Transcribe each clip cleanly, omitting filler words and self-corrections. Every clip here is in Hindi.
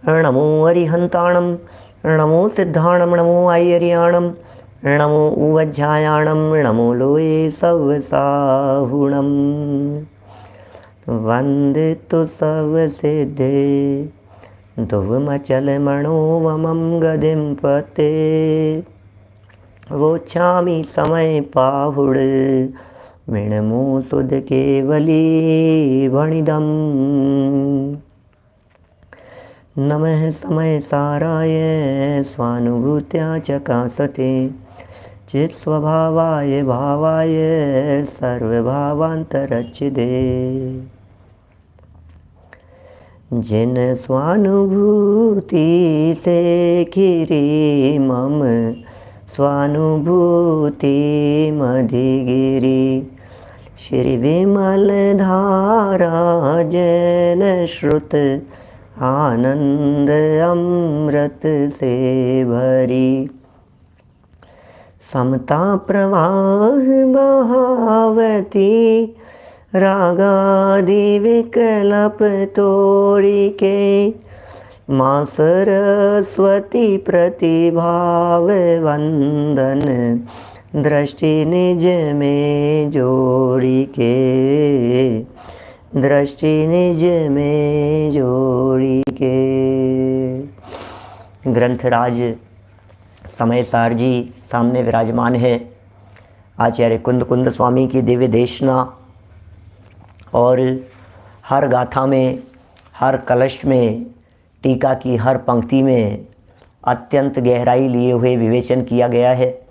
नमो अरिहंताणं नमो सिद्धाणं नमो आयर्याणं नमो उवज्झायाणं नमो लोये सवसाहुणं वन्दे तु सवसिद्धे ध्रुवमचलमणोममं गदिं पते वोच्छामि समय पाहुड मिणमो सुध केवली वणिदम् नमः समय साराय स्वानुभूत्या चकासते चित्स्वभावाय भावाय सर्वभावान्तरच्चिदे जिन स्वानुभूति से खिरी मम स्वानुभूति मधिगिरी श्री विमल धारा जैन श्रुत आनंद अमृत से भरी समता प्रवाह बहावती रागादि विकल्प तोड़ी के माँ सरस्वती प्रतिभाव वंदन दृष्टि निज में जोड़ी के दृष्टि निज में जोड़ी के। ग्रंथराज समय सार जी सामने विराजमान है। आचार्य कुंद कुंद स्वामी की दिव्य देशना और हर गाथा में, हर कलश में, टीका की हर पंक्ति में अत्यंत गहराई लिए हुए विवेचन किया गया है।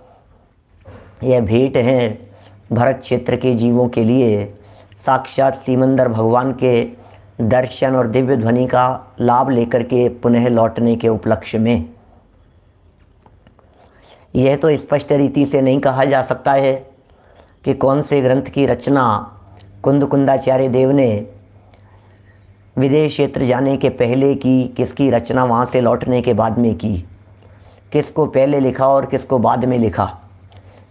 यह भेंट है भरत क्षेत्र के जीवों के लिए साक्षात सीमंदर भगवान के दर्शन और दिव्य ध्वनि का लाभ लेकर के पुनः लौटने के उपलक्ष्य में। यह तो स्पष्ट रीति से नहीं कहा जा सकता है कि कौन से ग्रंथ की रचना कुंद कुंदाचार्य देव ने विदेश क्षेत्र जाने के पहले की, किसकी रचना वहाँ से लौटने के बाद में की, किसको पहले लिखा और किसको बाद में लिखा।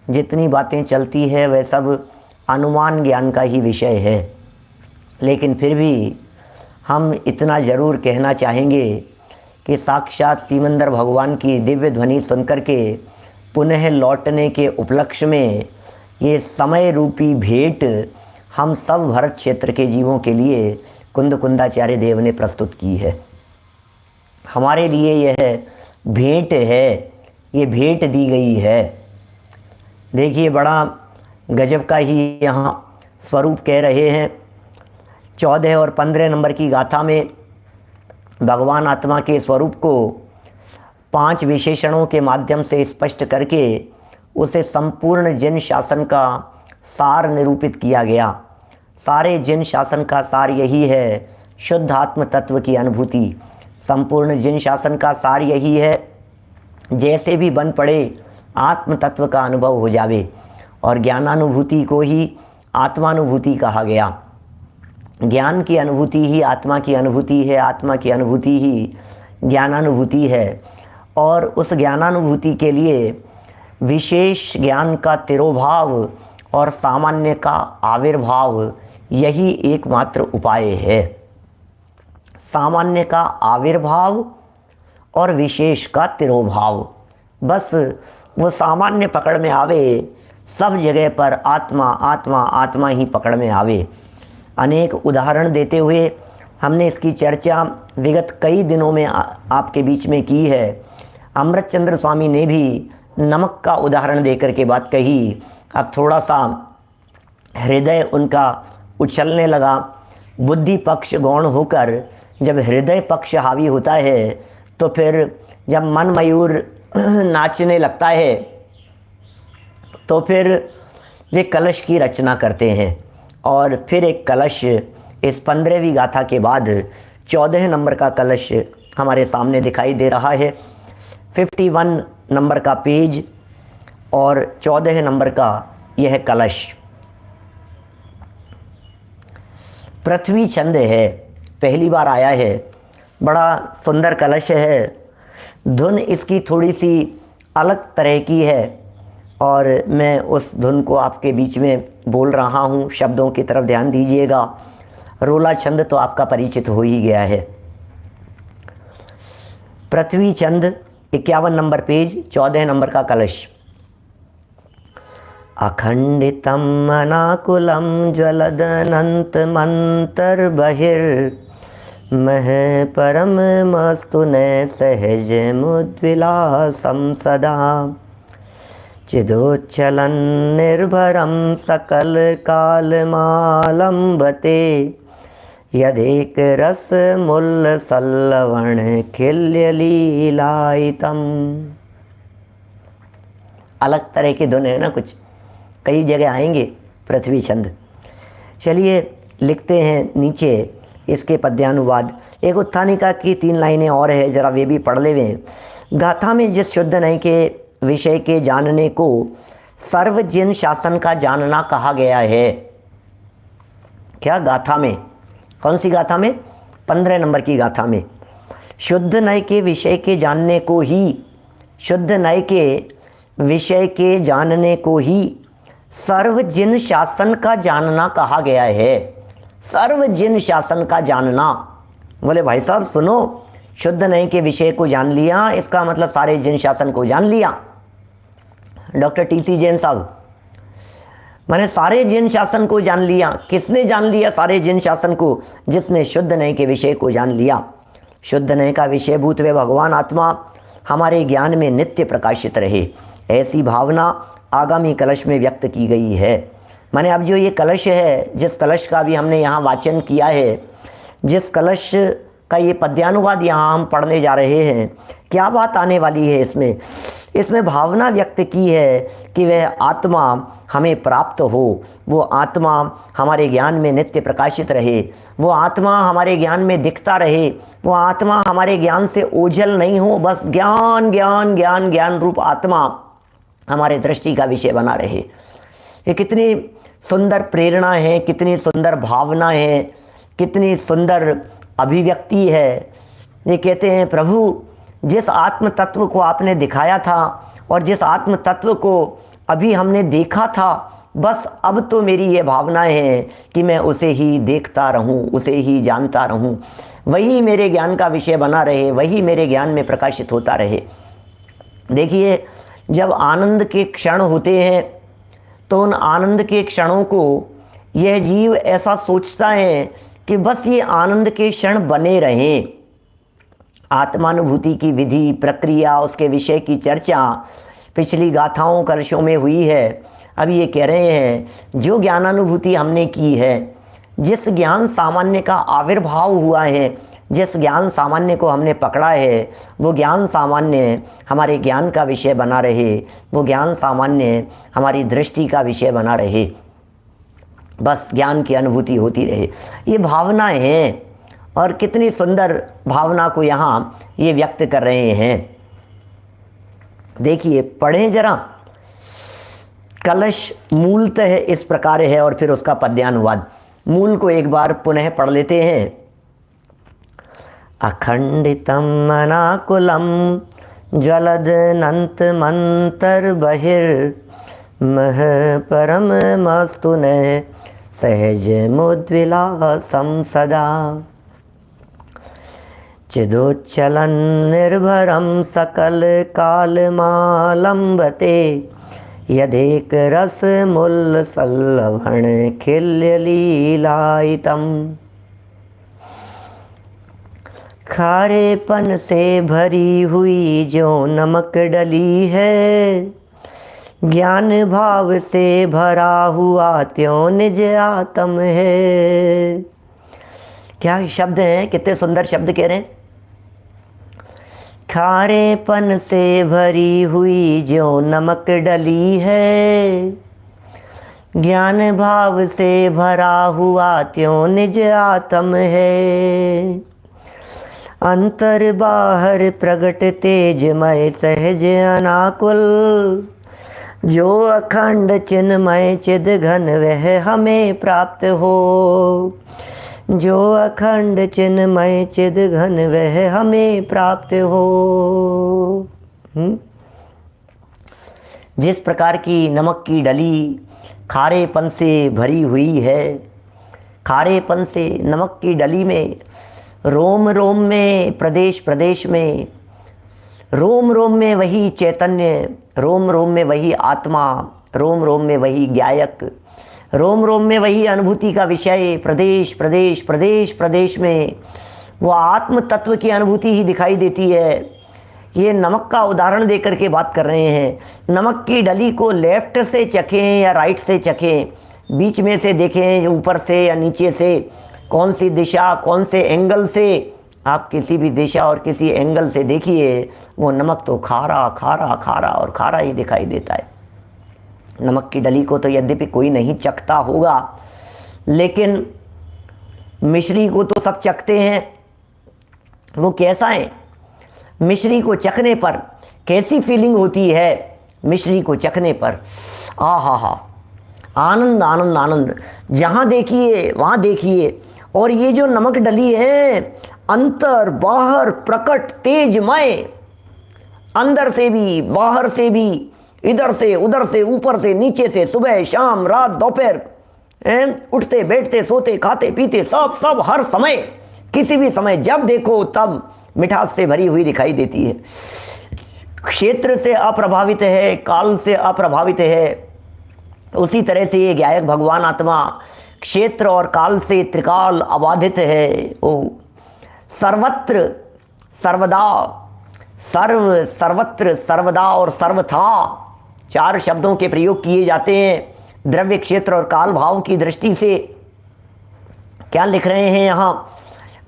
जितनी बातें चलती है वह सब अनुमान ज्ञान का ही विषय है। लेकिन फिर भी हम इतना ज़रूर कहना चाहेंगे कि साक्षात सीमंदर भगवान की दिव्य ध्वनि सुनकर के पुनः लौटने के उपलक्ष्य में ये समय रूपी भेंट हम सब भरत क्षेत्र के जीवों के लिए कुंद कुंदाचार्य देव ने प्रस्तुत की है। हमारे लिए यह भेंट है, ये भेंट दी गई है। देखिए बड़ा गजब का ही यहाँ स्वरूप कह रहे हैं। 14 और 15 नंबर की गाथा में भगवान आत्मा के स्वरूप को 5 विशेषणों के माध्यम से स्पष्ट करके उसे संपूर्ण जिन शासन का सार निरूपित किया गया। सारे जिन शासन का सार यही है, शुद्ध आत्म तत्व की अनुभूति। संपूर्ण जिन शासन का सार यही है, जैसे भी बन पड़े आत्म तत्व का अनुभव हो जावे। और ज्ञानानुभूति को ही आत्मानुभूति कहा गया। ज्ञान की अनुभूति ही आत्मा की अनुभूति है, आत्मा की अनुभूति ही ज्ञानानुभूति है। और उस ज्ञानानुभूति के लिए विशेष ज्ञान का तिरोभाव और सामान्य का आविर्भाव यही एकमात्र उपाय है। सामान्य का आविर्भाव और विशेष का तिरोभाव, बस वो सामान्य पकड़ में आवे, सब जगह पर आत्मा आत्मा आत्मा ही पकड़ में आवे। अनेक उदाहरण देते हुए हमने इसकी चर्चा विगत कई दिनों में आपके बीच में की है। अमृतचंद्र स्वामी ने भी नमक का उदाहरण देकर के बात कही। अब थोड़ा सा हृदय उनका उछलने लगा। बुद्धि पक्ष गौण होकर जब हृदय पक्ष हावी होता है तो फिर जब मन मयूर नाचने लगता है तो फिर वे कलश की रचना करते हैं। और फिर एक कलश इस 15वीं गाथा के बाद 14 नंबर का कलश हमारे सामने दिखाई दे रहा है। 51 नंबर का पेज और 14 नंबर का यह कलश पृथ्वी छंद है, पहली बार आया है। बड़ा सुंदर कलश है। धुन इसकी थोड़ी सी अलग तरह की है और मैं उस धुन को आपके बीच में बोल रहा हूँ। शब्दों की तरफ ध्यान दीजिएगा। रोला छंद तो आपका परिचित हो ही गया है। पृथ्वी चंद 51 नंबर पेज 14 नंबर का कलश। अखंडितम अनाकुलम ज्वलदनन्तमन्तर्बहिर्मह परम मस्तु न सहज मुद्विलासं सदा चिदोच्चलन निर्भरम सकल कालमालंबते यदेक रस मुल्ल सल्लवण खिल्य लीलायितम। अलग तरह की धुन है ना, कुछ कई जगह आएंगे पृथ्वी चंद। चलिए लिखते हैं नीचे इसके पद्यानुवाद। एक उत्थानिका की 3 लाइनें और है, जरा वे भी पढ़ ले वे। गाथा में जिस शुद्ध नय के विषय के जानने को सर्वजिन शासन का जानना कहा गया है। क्या गाथा में? कौन सी गाथा में? 15 नंबर की गाथा में शुद्ध नय के विषय के जानने को ही, शुद्ध नय के विषय के जानने को ही सर्वजिन शासन का जानना कहा गया है। सर्वजिन शासन का जानना, बोले भाई साहब सुनो, शुद्ध नय के विषय को जान लिया, इसका मतलब सारे जिन शासन को जान लिया। Doctor TC. जैन साहब, मैंने सारे जिन शासन को जान लिया। किसने जान लिया सारे जिन शासन को? जिसने शुद्ध नय के विषय को जान लिया। शुद्ध नय का विषय भूत वे भगवान आत्मा हमारे ज्ञान में नित्य प्रकाशित रहे, ऐसी भावना आगामी कलश में व्यक्त की गई है। मैंने अब जो ये कलश है, जिस कलश का भी हमने यहाँ वाचन किया है, जिस कलश का ये पद्यानुवाद यहाँ हम पढ़ने जा रहे हैं, क्या बात आने वाली है इसमें? इसमें भावना व्यक्त की है कि वह आत्मा हमें प्राप्त हो, वो आत्मा हमारे ज्ञान में नित्य प्रकाशित रहे, वो आत्मा हमारे ज्ञान में दिखता रहे, वो आत्मा हमारे ज्ञान से ओझल नहीं हो, बस ज्ञान ज्ञान ज्ञान ज्ञान रूप आत्मा हमारे दृष्टि का विषय बना रहे। ये कितनी सुंदर प्रेरणा है, कितनी सुंदर भावना है, कितनी सुंदर अभिव्यक्ति है। ये कहते हैं प्रभु जिस आत्म तत्व को आपने दिखाया था और जिस आत्म तत्व को अभी हमने देखा था, बस अब तो मेरी ये भावना है कि मैं उसे ही देखता रहूं, उसे ही जानता रहूं, वही मेरे ज्ञान का विषय बना रहे, वही मेरे ज्ञान में प्रकाशित होता रहे। देखिए, जब आनंद के क्षण होते हैं तो उन आनंद के क्षणों को यह जीव ऐसा सोचता है कि बस ये आनंद के क्षण बने रहें। आत्मानुभूति की विधि, प्रक्रिया, उसके विषय की चर्चा पिछली गाथाओं कलशों में हुई है। अब ये कह रहे हैं जो ज्ञानानुभूति हमने की है, जिस ज्ञान सामान्य का आविर्भाव हुआ है, जिस ज्ञान सामान्य को हमने पकड़ा है, वो ज्ञान सामान्य हमारे ज्ञान का विषय बना रहे, वो ज्ञान सामान्य हमारी दृष्टि का विषय बना रहे, बस ज्ञान की अनुभूति होती रहे। ये भावनाएं हैं और कितनी सुंदर भावना को यहाँ ये व्यक्त कर रहे हैं। देखिए, पढ़ें जरा। कलश मूलतः इस प्रकार है और फिर उसका पद्यानुवाद। मूल को एक बार पुनः पढ़ लेते हैं। अखंडितम अनाकुलम ज्वलदनंत मंतर बहिर्मह परम मस्तु न सहज मुद्विलासं सदा चिदोच्चलन निर्भरम सकल कालमालंबते यदेक रस मुल्ल सल्लवण खिल्य लीलायितम। खारेपन से भरी हुई जो नमक डली है, ज्ञान भाव से भरा हुआ त्यों निज आत्म है। क्या शब्द हैं, कितने सुंदर शब्द कह रहे हैं। खारेपन से भरी हुई जो नमक डली है, ज्ञान भाव से भरा हुआ त्यों निज आत्म है। अंतर बाहर प्रगट तेजमय सहज अनाकुल, जो अखंड चिन्मय चिद घन वह हमें प्राप्त हो, जो अखंड चिन्मय चिद घन वह हमें प्राप्त हो। जिस प्रकार की नमक की डली खारेपन से भरी हुई है, खारेपन से नमक की डली में रोम रोम में, प्रदेश प्रदेश में रोम रोम में वही चैतन्य, रोम रोम में वही आत्मा, रोम रोम में वही ज्ञायक, रोम रोम में वही अनुभूति का विषय। प्रदेश प्रदेश प्रदेश प्रदेश में वो आत्म तत्व की अनुभूति ही दिखाई देती है। ये नमक का उदाहरण देकर के बात कर रहे हैं। नमक की डली को लेफ्ट से चखें या राइट से चखें, बीच में से देखें, ऊपर से या नीचे से, कौन सी दिशा, कौन से एंगल से, आप किसी भी दिशा और किसी एंगल से देखिए, वो नमक तो खारा खारा खारा और खारा ही दिखाई देता है। नमक की डली को तो यद्यपि कोई नहीं चखता होगा, लेकिन मिश्री को तो सब चखते हैं। वो कैसा है, मिश्री को चखने पर कैसी फीलिंग होती है, मिश्री को चखने पर आहा, आनंद आनंद आनंद, जहाँ देखिए वहाँ देखिए। और ये जो नमक डली है, अंतर बाहर प्रकट तेजमय, अंदर से भी बाहर से भी, इधर से उधर से, ऊपर से नीचे से, सुबह शाम रात दोपहर, उठते बैठते सोते खाते पीते सब सब हर समय, किसी भी समय जब देखो तब मिठास से भरी हुई दिखाई देती है। क्षेत्र से अप्रभावित है, काल से अप्रभावित है। उसी तरह से ये ज्ञायक भगवान आत्मा क्षेत्र और काल से त्रिकाल अबाधित है। ओ सर्वत्र सर्वदा, सर्व सर्वत्र सर्वदा और सर्वथा, चार शब्दों के प्रयोग किए जाते हैं द्रव्य क्षेत्र और काल भाव की दृष्टि से। क्या लिख रहे हैं यहाँ,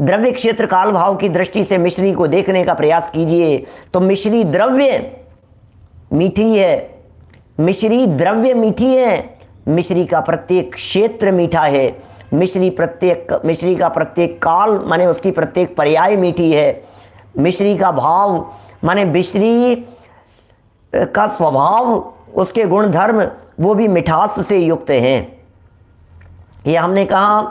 द्रव्य क्षेत्र काल भाव की दृष्टि से मिश्री को देखने का प्रयास कीजिए तो मिश्री द्रव्य मीठी है, मिश्री द्रव्य मीठी है, मिश्री का प्रत्येक क्षेत्र मीठा है, मिश्री का प्रत्येक काल माने उसकी प्रत्येक पर्याय मीठी है, मिश्री का भाव माने मिश्री का स्वभाव, उसके गुण धर्म वो भी मिठास से युक्त हैं। ये हमने कहा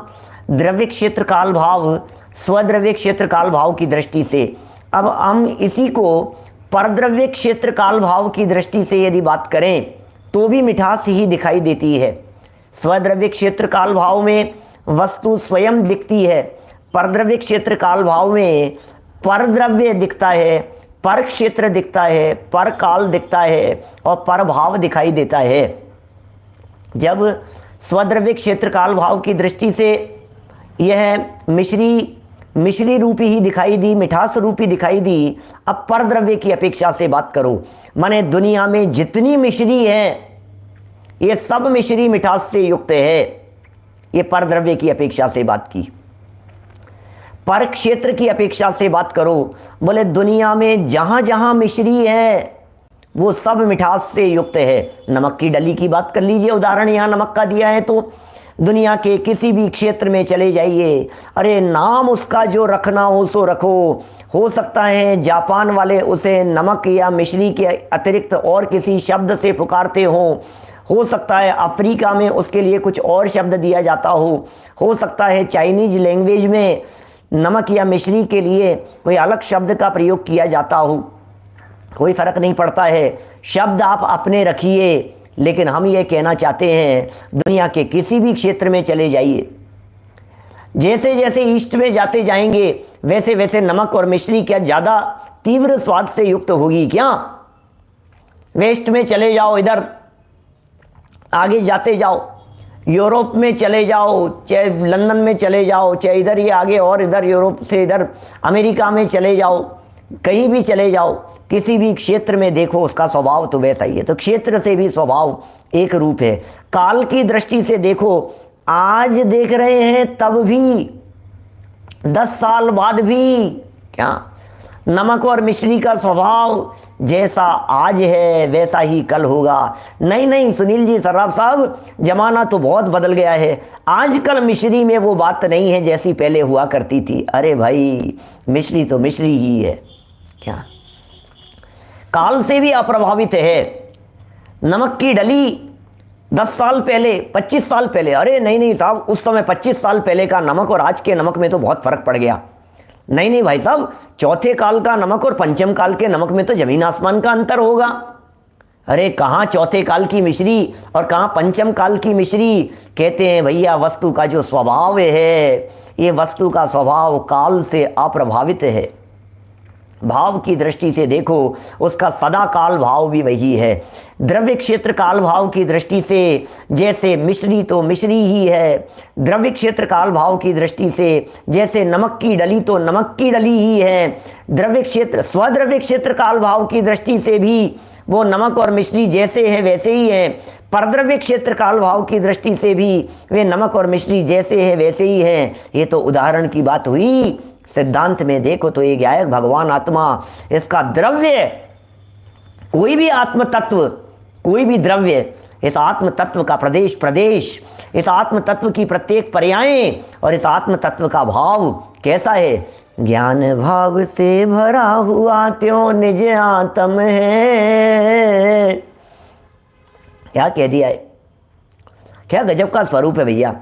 द्रव्य क्षेत्र काल भाव, स्वद्रव्य क्षेत्र काल भाव की दृष्टि से। अब हम इसी को परद्रव्य क्षेत्र काल भाव की दृष्टि से यदि बात करें तो भी मिठास ही दिखाई देती है। स्वद्रव्य क्षेत्र काल भाव में वस्तु स्वयं दिखती है, परद्रव्य क्षेत्र काल भाव में परद्रव्य दिखता है, पर क्षेत्र दिखता है, पर काल दिखता है और पर भाव दिखाई देता है। जब स्वद्रव्य क्षेत्र काल भाव की दृष्टि से यह मिश्री रूपी ही दिखाई दी, मिठास रूपी दिखाई दी। अब परद्रव्य की अपेक्षा से बात करो, माने दुनिया में जितनी मिश्री है ये सब मिश्री मिठास से युक्त है। ये परद्रव्य की अपेक्षा से बात की। पर क्षेत्र की अपेक्षा से बात करो, बोले दुनिया में जहां जहां मिश्री है वो सब मिठास से युक्त है। नमक की डली की बात कर लीजिए, उदाहरण यहाँ नमक का दिया है, तो दुनिया के किसी भी क्षेत्र में चले जाइए, अरे नाम उसका जो रखना हो सो रखो। हो सकता है जापान वाले उसे नमक या मिश्री के अतिरिक्त और किसी शब्द से पुकारते हो सकता है अफ्रीका में उसके लिए कुछ और शब्द दिया जाता हो सकता है चाइनीज लैंग्वेज में नमक या मिश्री के लिए कोई अलग शब्द का प्रयोग किया जाता हो, कोई फ़र्क नहीं पड़ता है, शब्द आप अपने रखिए। लेकिन हम ये कहना चाहते हैं दुनिया के किसी भी क्षेत्र में चले जाइए, जैसे जैसे ईस्ट में जाते जाएंगे वैसे वैसे नमक और मिश्री क्या ज़्यादा तीव्र स्वाद से युक्त होगी क्या? वेस्ट में चले जाओ, इधर आगे जाते जाओ, यूरोप में चले जाओ, चाहे लंदन में चले जाओ, चाहे इधर ही आगे और इधर यूरोप से इधर अमेरिका में चले जाओ, कहीं भी चले जाओ, किसी भी क्षेत्र में देखो उसका स्वभाव तो वैसा ही है। तो क्षेत्र से भी स्वभाव एक रूप है। काल की दृष्टि से देखो, आज देख रहे हैं तब भी 10 साल बाद भी क्या नमक और मिश्री का स्वभाव जैसा आज है वैसा ही कल होगा। नहीं सुनील जी सर्राफ साहब, जमाना तो बहुत बदल गया है, आजकल मिश्री में वो बात नहीं है जैसी पहले हुआ करती थी। अरे भाई मिश्री तो मिश्री ही है, क्या काल से भी अप्रभावित है। नमक की डली 10 साल पहले, 25 साल पहले, अरे नहीं साहब, उस समय 25 साल पहले का नमक और आज के नमक में तो बहुत फर्क पड़ गया। नहीं भाई साहब, चौथे काल का नमक और पंचम काल के नमक में तो जमीन आसमान का अंतर होगा। अरे कहाँ चौथे काल की मिश्री और कहाँ पंचम काल की मिश्री। कहते हैं भैया वस्तु का जो स्वभाव है, ये वस्तु का स्वभाव काल से अप्रभावित है। भाव की दृष्टि से देखो, उसका सदा काल भाव भी वही है। द्रव्य क्षेत्र काल भाव की दृष्टि से जैसे मिश्री तो मिश्री ही है, द्रव्य क्षेत्र काल भाव की दृष्टि से जैसे नमक की डली तो नमक की डली ही है, द्रव्य क्षेत्र स्वद्रव्य क्षेत्र काल भाव की दृष्टि से भी वो नमक और मिश्री जैसे है वैसे ही है, परद्रव्य क्षेत्र काल भाव की दृष्टि से भी वे नमक और मिश्री जैसे है वैसे ही है। ये तो उदाहरण की बात हुई। सिद्धांत में देखो तो एक गायक भगवान आत्मा, इसका द्रव्य कोई भी आत्म तत्व, कोई भी द्रव्य इस आत्म तत्व का प्रदेश प्रदेश, इस आत्म तत्व की प्रत्येक पर्यायें और इस आत्म तत्व का भाव कैसा है? ज्ञान भाव से भरा हुआ त्यों निज आत्म है। क्या कह दिया है, क्या गजब का स्वरूप है भैया।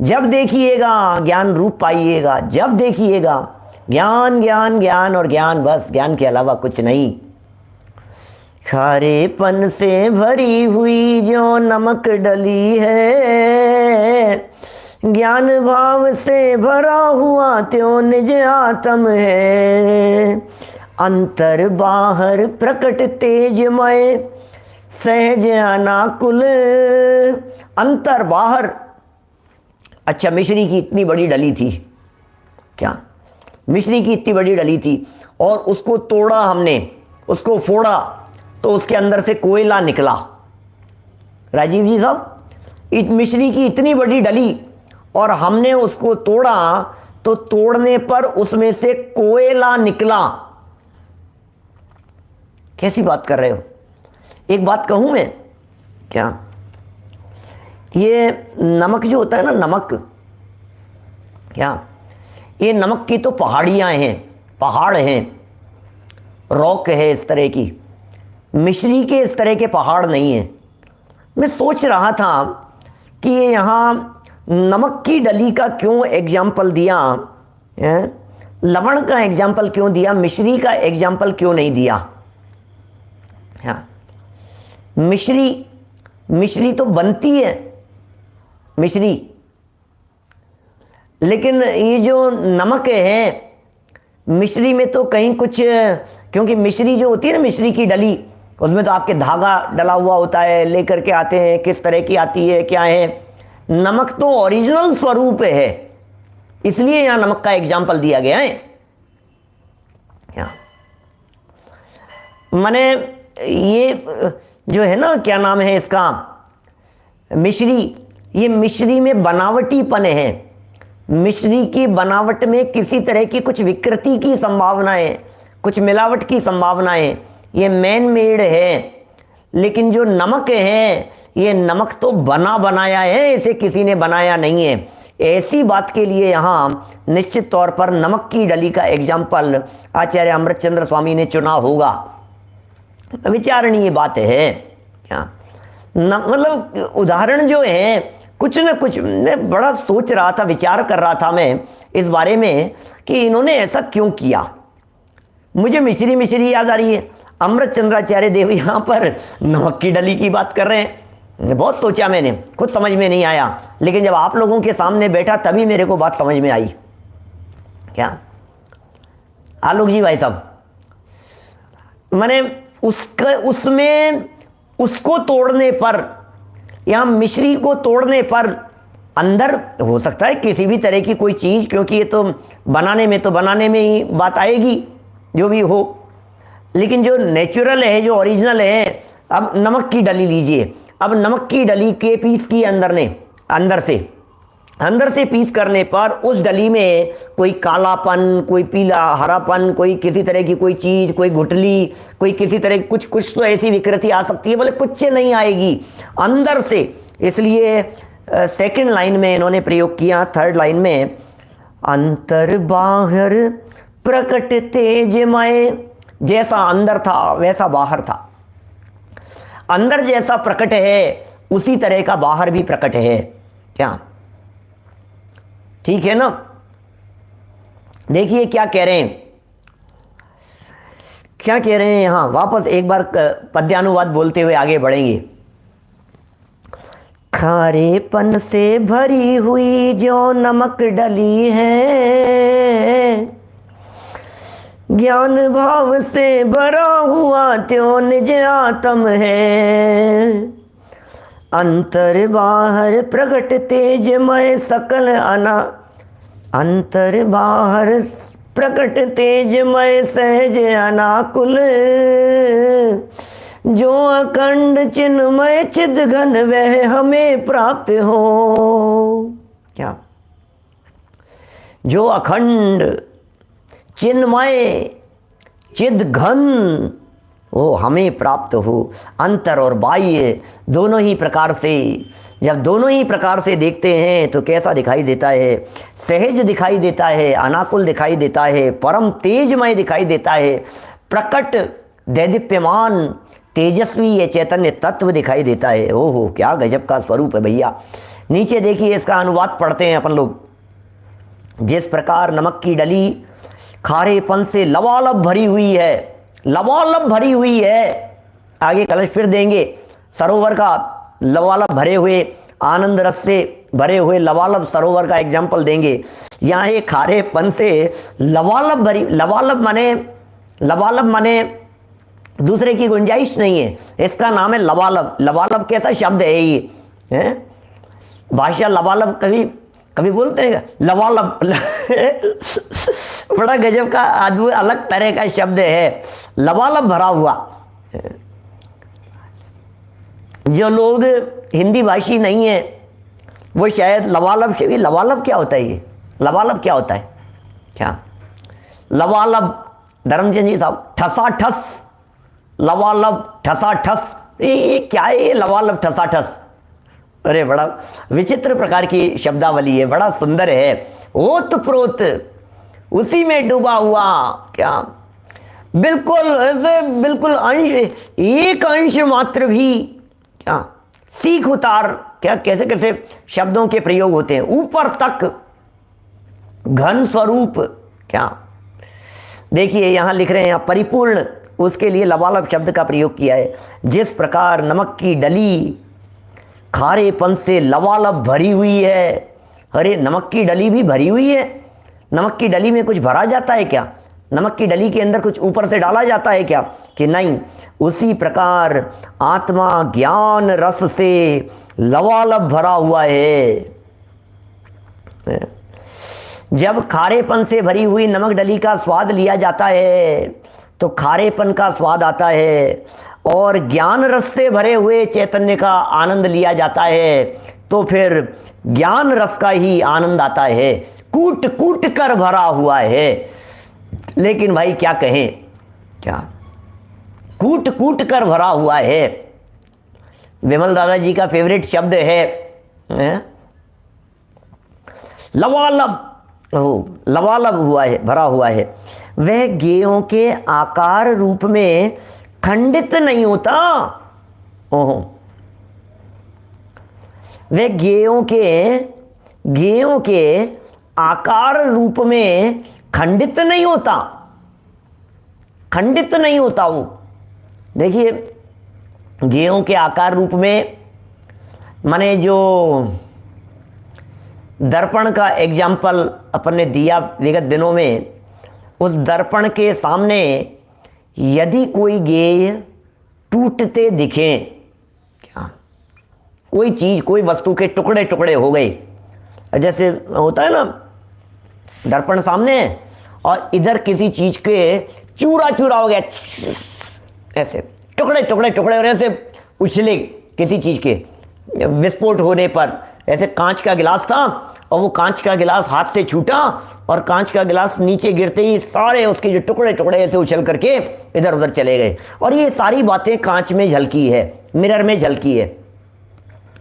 जब देखिएगा ज्ञान रूप पाइएगा, जब देखिएगा ज्ञान ज्ञान ज्ञान और ज्ञान, बस ज्ञान के अलावा कुछ नहीं। खारेपन से भरी हुई जो नमक डली है, ज्ञान भाव से भरा हुआ त्यों निज आत्म है। अंतर बाहर प्रकट तेजमय सहज अनाकुल। अंतर बाहर, अच्छा मिश्री की इतनी बड़ी डली थी, क्या मिश्री की इतनी बड़ी डली थी और उसको तोड़ा हमने, उसको फोड़ा तो उसके अंदर से कोयला निकला। राजीव जी साहब, मिश्री की इतनी बड़ी डली और हमने उसको तोड़ा तो तोड़ने पर उसमें से कोयला निकला। कैसी बात कर रहे हो? एक बात कहूं मैं, क्या ये नमक जो होता है ना, नमक, क्या ये नमक की तो पहाड़ियां हैं, पहाड़ हैं, रॉक है इस तरह की, मिश्री के इस तरह के पहाड़ नहीं है। मैं सोच रहा था कि ये यहाँ नमक की डली का क्यों एग्जाम्पल दिया, लवण का एग्जाम्पल क्यों दिया, मिश्री का एग्जाम्पल क्यों नहीं दिया? हाँ, मिश्री तो बनती है मिश्री, लेकिन ये जो नमक है मिश्री में तो कहीं कुछ, क्योंकि मिश्री जो होती है ना, मिश्री की डली, उसमें तो आपके धागा डला हुआ होता है, लेकर के आते हैं, किस तरह की आती है क्या है। नमक तो ओरिजिनल स्वरूप है, इसलिए यहां नमक का एग्जाम्पल दिया गया है। माने ये जो है ना, क्या नाम है इसका, मिश्री, ये मिश्री में बनावटीपन है, मिश्री की बनावट में किसी तरह की कुछ विकृति की संभावनाएं, कुछ मिलावट की संभावनाएं, ये मैन मेड है। लेकिन जो नमक है, ये नमक तो बना बनाया है, इसे किसी ने बनाया नहीं है। ऐसी बात के लिए यहाँ निश्चित तौर पर नमक की डली का एग्जाम्पल आचार्य अमृतचंद्र स्वामी ने चुना होगा। विचारणीय बात है क्या, मतलब उदाहरण जो है कुछ न कुछ, मैं बड़ा सोच रहा था, विचार कर रहा था मैं इस बारे में कि इन्होंने ऐसा क्यों किया। मुझे मिश्री याद आ रही है। अमृतचंद्राचार्य देव यहाँ पर नमक की डली की बात कर रहे हैं। बहुत सोचा मैंने, खुद समझ में नहीं आया, लेकिन जब आप लोगों के सामने बैठा तभी मेरे को बात समझ में आई। क्या आलोक जी भाई साहब, मैंने उसमें उसको तोड़ने पर या मिश्री को तोड़ने पर अंदर हो सकता है किसी भी तरह की कोई चीज़, क्योंकि ये तो बनाने में ही बात आएगी जो भी हो, लेकिन जो नेचुरल है, जो ओरिजिनल है। अब नमक की डली लीजिए, अब नमक की डली के पीस की अंदर से पीस करने पर उस डली में कोई कालापन, कोई पीला हरापन, कोई किसी तरह की कोई चीज़, कोई गुठली, कोई किसी तरह की कुछ तो ऐसी विकृति आ सकती है, बोले कुछ नहीं आएगी अंदर से। इसलिए सेकंड लाइन में इन्होंने प्रयोग किया, थर्ड लाइन में अंतर बाहर प्रकट तेजमय, जैसा अंदर था वैसा बाहर था। अंदर जैसा प्रकट है उसी तरह का बाहर भी प्रकट है। क्या ठीक है ना? देखिए क्या कह रहे हैं यहां, वापस एक बार पद्यानुवाद बोलते हुए आगे बढ़ेंगे। खारेपन से भरी हुई जो नमक डली है, ज्ञान भाव से भरा हुआ त्यों निज आत्म है। अंतर बाहर प्रगट तेजमय सकल अंतर बाहर प्रकट तेजमय सहज अनाकुल। जो अखंड चिन्मय चिद घन वह हमें प्राप्त हो। क्या? जो अखंड चिन्मय चिद घन वो हमें प्राप्त हो। अंतर और बाह्य दोनों ही प्रकार से, जब दोनों ही प्रकार से देखते हैं तो कैसा दिखाई देता है? सहज दिखाई देता है, अनाकुल दिखाई देता है, परम तेजमय दिखाई देता है, प्रकट दैदीप्यमान तेजस्वी ये चैतन्य तत्व दिखाई देता है। ओहो, क्या गजब का स्वरूप है भैया। नीचे देखिए, इसका अनुवाद पढ़ते हैं अपन लोग। जिस प्रकार नमक की डली खारेपन से लबालब भरी हुई है, लबालब भरी हुई है। आगे कलश फिर देंगे, सरोवर का लबालब भरे हुए, आनंद रस से भरे हुए लबालब सरोवर का एग्जाम्पल देंगे। यहाँ ये खारेपन से लबालब भरी, लबालब माने दूसरे की गुंजाइश नहीं है, इसका नाम है लबालब। लबालब कैसा शब्द है ये, है भाषा। लबालब कभी कभी बोलते हैं लबालब बड़ा गजब का अद्भुत अलग तरह का शब्द है, लबालब भरा हुआ। जो लोग हिंदी भाषी नहीं है वो शायद लबालब से भी, लबालब क्या होता है ये, लबालब क्या होता है? क्या लबालब? धर्मचंद जी साहब, ठसाठस, लबालब ठसाठस, ये क्या है ये लबालब ठसाठस? अरे बड़ा विचित्र प्रकार की शब्दावली है, बड़ा सुंदर है। ओत प्रोत उसी में डूबा हुआ, क्या बिल्कुल ऐसे, बिल्कुल अंश, एक अंश मात्र भी, क्या सीख उतार, क्या कैसे कैसे शब्दों के प्रयोग होते हैं। ऊपर तक घन स्वरूप, क्या देखिए यहाँ लिख रहे हैं, यहाँ परिपूर्ण, उसके लिए लबालब शब्द का प्रयोग किया है। जिस प्रकार नमक की डली खारेपन से लबालब भरी हुई है। अरे नमक की डली भी भरी हुई है? नमक की डली में कुछ भरा जाता है क्या? नमक की डली के अंदर कुछ ऊपर से डाला जाता है क्या? कि नहीं। उसी प्रकार आत्मा ज्ञान रस से लबालब भरा हुआ है। जब खारेपन से भरी हुई नमक डली का स्वाद लिया जाता है तो खारेपन का स्वाद आता है, और ज्ञान रस से भरे हुए चैतन्य का आनंद लिया जाता है तो फिर ज्ञान रस का ही आनंद आता है। कूट कूट कर भरा हुआ है। लेकिन भाई क्या कहें, क्या कूट कूट कर भरा हुआ है। विमल दादा जी का फेवरेट शब्द है लबालब। लबालब हुआ है, भरा हुआ है। वह गेयों के आकार रूप में खंडित नहीं होता। ओहो, वह गेयों के आकार रूप में खंडित नहीं होता, खंडित नहीं होता वो। देखिए गेयों के आकार रूप में माने जो दर्पण का एग्जाम्पल अपन ने दिया विगत दिनों में, उस दर्पण के सामने यदि कोई गेय टूटते दिखें, क्या कोई चीज़, कोई वस्तु के टुकड़े टुकड़े हो गए, जैसे होता है ना दर्पण सामने और इधर किसी चीज़ के चूरा चूरा हो गया, ऐसे टुकड़े टुकड़े टुकड़े और ऐसे उछले किसी चीज़ के विस्फोट होने पर। ऐसे कांच का गिलास था और वो कांच का गिलास हाथ से छूटा और कांच का गिलास नीचे गिरते ही सारे उसके जो टुकड़े टुकड़े ऐसे उछल करके इधर उधर चले गए। और ये सारी बातें कांच में झलकी है, मिरर में झलकी है।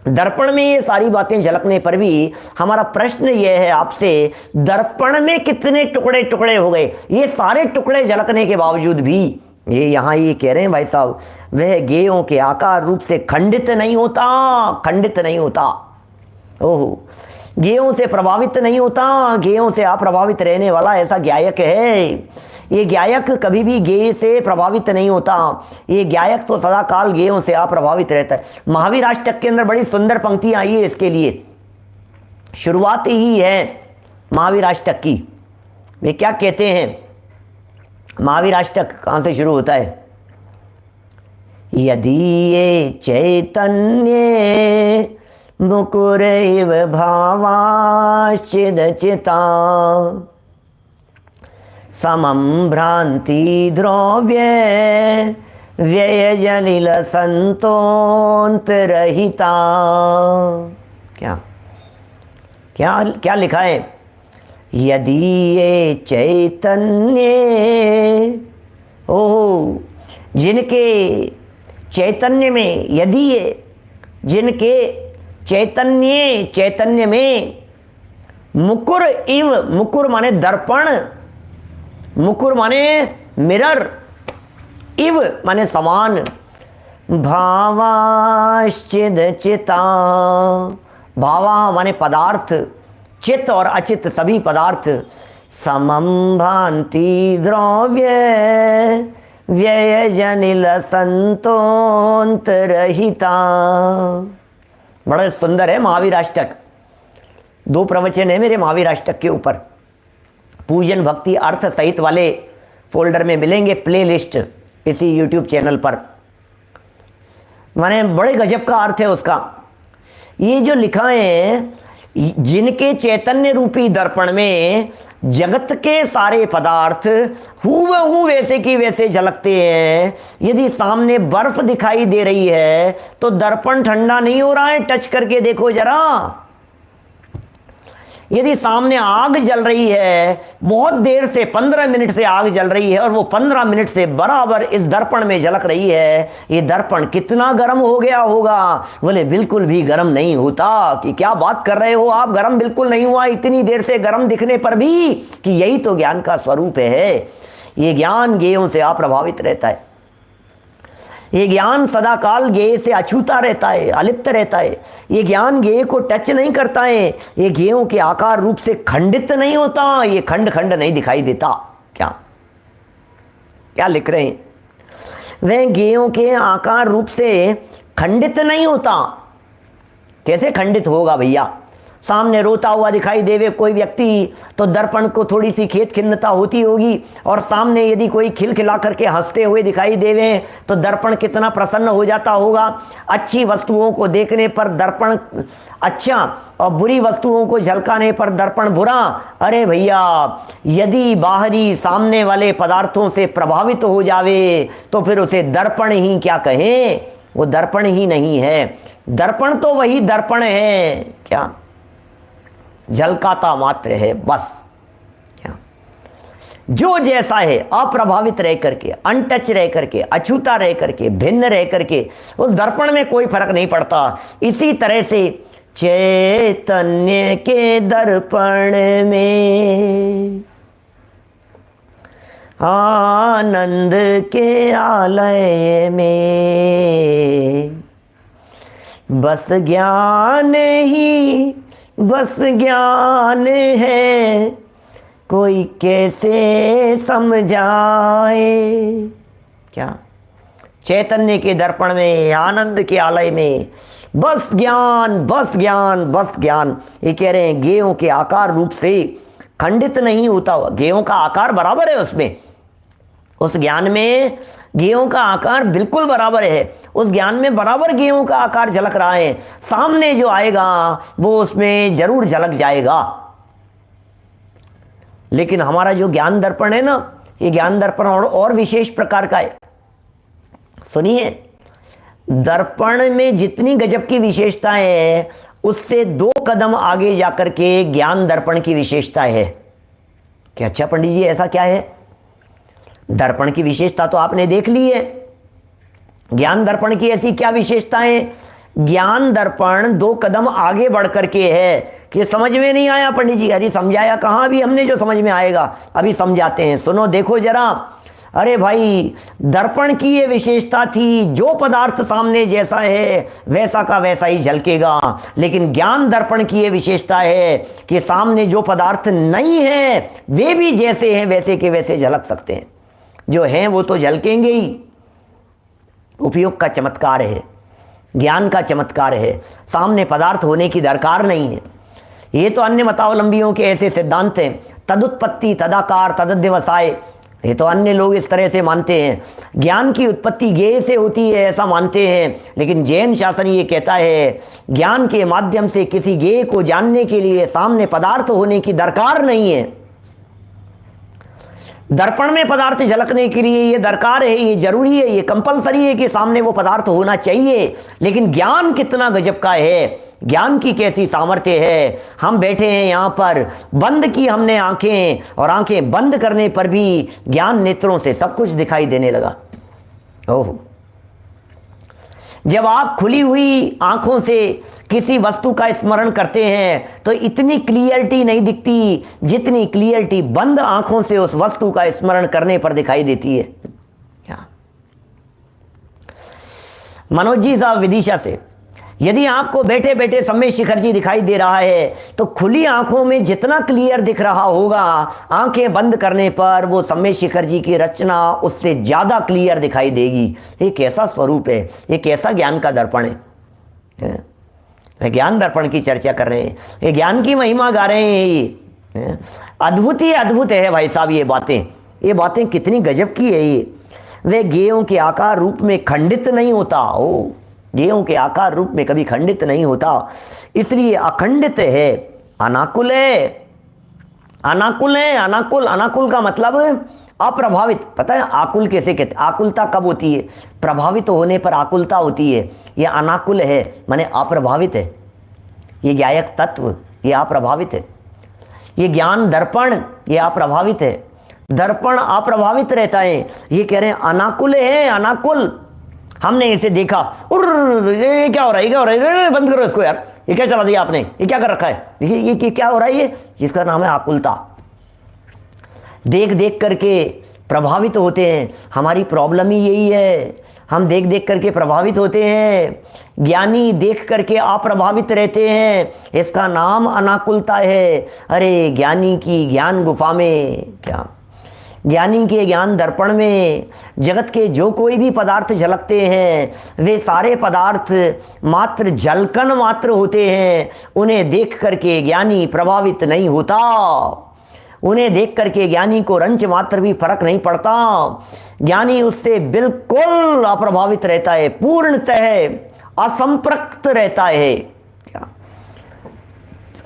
दर्पण में ये सारी बातें झलकने पर भी हमारा प्रश्न ये है आपसे, दर्पण में कितने टुकड़े टुकड़े हो गए? ये सारे टुकड़े झलकने के बावजूद भी ये यहाँ ये कह रहे हैं भाई साहब, वह गेयों के आकार रूप से खंडित नहीं होता, खंडित नहीं होता। ओहो, गेयों से प्रभावित नहीं होता, गेयों से अप्रभावित रहने वाला ऐसा ज्ञायक है। ये ज्ञायक कभी भी गेय से प्रभावित नहीं होता। ये ज्ञायक तो सदा काल गेयों से अप्रभावित रहता है। महावीर अष्टक के अंदर बड़ी सुंदर पंक्ति आई है इसके लिए, शुरुआत ही है महावीर अष्टक की। वे क्या कहते हैं? महावीर अष्टक कहाँ से शुरू होता है? यदि ये चैतन्य मुकुरैव भावाश्चिदचिता समं भ्रांति द्रव्य व्ययजनिल संतोन्तरहिता। क्या क्या क्या लिखा है? यदि ये चैतन्य, ओह, जिनके चैतन्य में, यदि ये जिनके चैतन्य में मुकुर इव, मुकुर माने दर्पण, मुकुर माने मिरर, इव माने समान, भावाश्चिद चिता, भावा माने पदार्थ, चित्त और अचित सभी पदार्थ, समम भांति द्रव्य व्ययजनिल संतोन्तरहिता। बड़ा सुंदर है महावीर अष्टक। 2 प्रवचन है मेरे महावीर अष्टक के ऊपर, पूजन भक्ति अर्थ सहित वाले फोल्डर में मिलेंगे, प्लेलिस्ट इसी YouTube चैनल पर। माने बड़े गजब का अर्थ है उसका। ये जो लिखा है, जिनके चैतन्य रूपी दर्पण में जगत के सारे पदार्थ हूबहू वैसे की वैसे झलकते हैं। यदि सामने बर्फ दिखाई दे रही है तो दर्पण ठंडा नहीं हो रहा है, टच करके देखो जरा। यदि सामने आग जल रही है, बहुत देर से 15 मिनट से आग जल रही है और वो 15 मिनट से बराबर इस दर्पण में झलक रही है, ये दर्पण कितना गर्म हो गया होगा? बोले बिल्कुल भी गर्म नहीं होता। कि क्या बात कर रहे हो आप, गर्म बिल्कुल नहीं हुआ इतनी देर से गर्म दिखने पर भी। कि यही तो ज्ञान का स्वरूप है। ये ज्ञान ज्ञेयों से अप्रभावित रहता है। ये ज्ञान सदा काल ज्ञेय से अछूता रहता है, अलिप्त रहता है। ये ज्ञान ज्ञेय को टच नहीं करता है। ये ज्ञेयों के आकार रूप से खंडित नहीं होता, ये खंड खंड नहीं दिखाई देता। क्या क्या लिख रहे हैं? वह ज्ञेयों के आकार रूप से खंडित नहीं होता। कैसे खंडित होगा भैया? सामने रोता हुआ दिखाई देवे कोई व्यक्ति तो दर्पण को थोड़ी सी खेद खिन्नता होती होगी, और सामने यदि कोई खिलखिला करके हंसते हुए दिखाई देवे तो दर्पण कितना प्रसन्न हो जाता होगा। अच्छी वस्तुओं को देखने पर दर्पण अच्छा और बुरी वस्तुओं को झलकाने पर दर्पण बुरा। अरे भैया, यदि बाहरी सामने वाले पदार्थों से प्रभावित हो जावे तो फिर उसे दर्पण ही क्या कहें? वो दर्पण ही नहीं है। दर्पण तो वही दर्पण है, क्या झलकाता मात्र है बस। क्या जो जैसा है अप्रभावित रह करके, अनटच रह करके, अछूता रह करके, भिन्न रह करके, उस दर्पण में कोई फर्क नहीं पड़ता। इसी तरह से चैतन्य के दर्पण में, आनंद के आलय में, बस ज्ञान ही बस ज्ञान है, कोई कैसे समझाए। क्या चैतन्य के दर्पण में, आनंद के आलय में, बस ज्ञान बस ज्ञान बस ज्ञान। ये कह रहे हैं ज्ञेयों के आकार रूप से खंडित नहीं होता हुआ। ज्ञेयों का आकार बराबर है उसमें, उस ज्ञान में ज्ञेयों का आकार बिल्कुल बराबर है। उस ज्ञान में बराबर ज्ञेयों का आकार झलक रहा है। सामने जो आएगा वो उसमें जरूर झलक जाएगा। लेकिन हमारा जो ज्ञान दर्पण है ना, ये ज्ञान दर्पण और विशेष प्रकार का है। सुनिए, दर्पण में जितनी गजब की विशेषता है उससे 2 कदम आगे जाकर के ज्ञान दर्पण की विशेषता है। क्या अच्छा पंडित जी, ऐसा क्या है? दर्पण की विशेषता तो आपने देख ली है, ज्ञान दर्पण की ऐसी क्या विशेषता है? ज्ञान दर्पण 2 कदम आगे बढ़ करके है। कि समझ में नहीं आया पंडित जी? अरे समझाया कहाँ, अभी हमने जो समझ में आएगा अभी समझाते हैं। सुनो देखो जरा। अरे भाई, दर्पण की ये विशेषता थी, जो पदार्थ सामने जैसा है वैसा का वैसा ही झलकेगा। लेकिन ज्ञान दर्पण की ये विशेषता है कि सामने जो पदार्थ नहीं है वे भी जैसे हैं वैसे के वैसे झलक सकते हैं। जो हैं वो तो झलकेंगे ही। उपयोग का चमत्कार है, ज्ञान का चमत्कार है। सामने पदार्थ होने की दरकार नहीं है। ये तो अन्य मतावलंबियों के ऐसे सिद्धांत हैं, तदुत्पत्ति तदाकार तदध्यवसाय। ये तो अन्य लोग इस तरह से मानते हैं, ज्ञान की उत्पत्ति ज्ञेय से होती है ऐसा मानते हैं, लेकिन जैन शासन ये कहता है ज्ञान के माध्यम से किसी ज्ञेय को जानने के लिए सामने पदार्थ होने की दरकार नहीं है। दर्पण में पदार्थ झलकने के लिए ये दरकार है, ये जरूरी है, ये कंपलसरी है कि सामने वो पदार्थ होना चाहिए। लेकिन ज्ञान कितना गजब का है, ज्ञान की कैसी सामर्थ्य है। हम बैठे हैं यहाँ पर, बंद की हमने आंखें और आंखें बंद करने पर भी ज्ञान नेत्रों से सब कुछ दिखाई देने लगा। ओह, जब आप खुली हुई आंखों से किसी वस्तु का स्मरण करते हैं तो इतनी क्लियरिटी नहीं दिखती जितनी क्लियरिटी बंद आंखों से उस वस्तु का स्मरण करने पर दिखाई देती है। मनोज जी साहब विदिशा से, यदि आपको बैठे बैठे सम्मेद शिखर जी दिखाई दे रहा है तो खुली आंखों में जितना क्लियर दिख रहा होगा, आंखें बंद करने पर वो सम्मेद शिखर जी की रचना उससे ज्यादा क्लियर दिखाई देगी। ये कैसा स्वरूप है, ये कैसा ज्ञान का दर्पण है। ज्ञान दर्पण की चर्चा कर रहे हैं, ये ज्ञान की महिमा गा रहे हैं। ये अद्भुत ही अद्भुत है भाई साहब। ये बातें कितनी गजब की है। ये वे गेयों के आकार रूप में खंडित नहीं होता, गेयों के आकार रूप में कभी खंडित नहीं होता, इसलिए अखंडित है। अनाकुल है, अनाकुल है, अनाकुल, अनाकुल का मतलब अप्रभावित। पता है आकुल कैसे कहते? आकुलता कब होती है? प्रभावित होने पर आकुलता होती है। ये अनाकुल है माने अप्रभावित है। ये ज्ञायक तत्व ये अप्रभावित है। ये ज्ञान दर्पण ये अप्रभावित है। दर्पण अप्रभावित रहता है। ये कह रहे हैं अनाकुल है, अनाकुल। हमने इसे देखा, ये क्या हो रहा है, ये क्या हो रहा है, बंद करो इसको यार, ये क्या चला दिया आपने, ये क्या कर रखा है, देखिए ये क्या हो रहा है, ये जिसका नाम है आकुलता। देख देख करके प्रभावित होते हैं। हमारी प्रॉब्लम ही यही है, हम देख देख करके प्रभावित होते हैं। ज्ञानी देख करके अप्रभावित रहते हैं, इसका नाम अनाकुलता है। अरे ज्ञानी की ज्ञान गुफा में, क्या ज्ञानी के ज्ञान दर्पण में जगत के जो कोई भी पदार्थ झलकते हैं वे सारे पदार्थ मात्र झलकन मात्र होते हैं। उन्हें देख करके ज्ञानी प्रभावित नहीं होता, उन्हें देख करके ज्ञानी को रंच मात्र भी फर्क नहीं पड़ता। ज्ञानी उससे बिल्कुल अप्रभावित रहता है, पूर्णतः असंप्रक्त रहता है। क्या